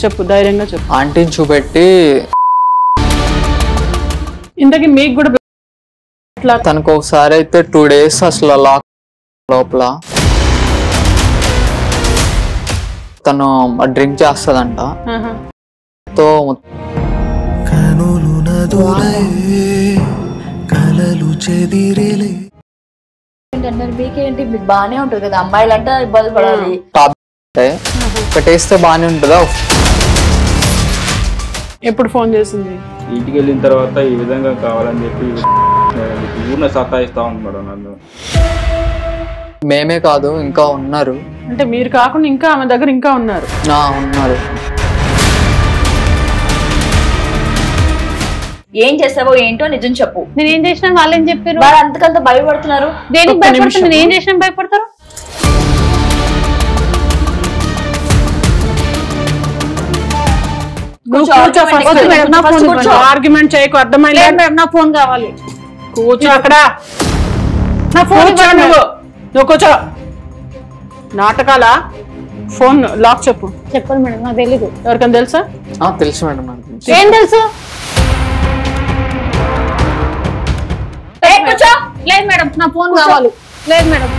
చెప్పు, ధైర్యంగా చెప్పు. ఆంటీని చూపెట్టి ఇంతకీ మీకు కూడా తనకు ఒకసారి అయితే 2 days అసలు లాక్ లోపల తను డ్రింక్ చేస్తదంట. తో మీకేంటి మీకు బానే ఉంటది కదా, అమ్మాయిలు అంటే ఇబ్బంది పడాలి. ఒకటేస్తే బానే ఉంటుందా? ఎప్పుడు ఫోన్ చేసింది? ఇంటికి వెళ్ళిన తర్వాత ఈ విధంగా కావాలని చెప్పి ఊరిని సతాయిస్తా ఉన్నాడు నన్ను. మేమే కాదు ఇంకా ఉన్నారు. అంటే మీరు కాకుండా ఇంకా ఆమె దగ్గర ఇంకా ఉన్నారు? ఉన్నారు. ఏం చేసావో ఏంటో నిజం చెప్పు. నేను ఏం చేసినా వాళ్ళు ఏం చెప్పారు? వాళ్ళు అంతకంత భయపడుతున్నారు. దేనికి భయపడుతున్నారు? నేను ఏం చేసినా భయపడతారు? ఆర్గ్యుమెంట్ చేయకు, అర్థమైంది? నా ఫోన్ కావాలి. కూర్చో అక్కడ. నా ఫోన్ నువ్వు కూర్చో. నాటకాలా? ఫోన్ లాక్ చెప్పు. చెప్పండి మేడం, నాకు తెలీదు. ఎవరికైనా తెలుసా? తెలుసు మేడం. ఏం తెలుసు? లేదు మేడం, నా ఫోన్ కావాలి. లేదు మేడం.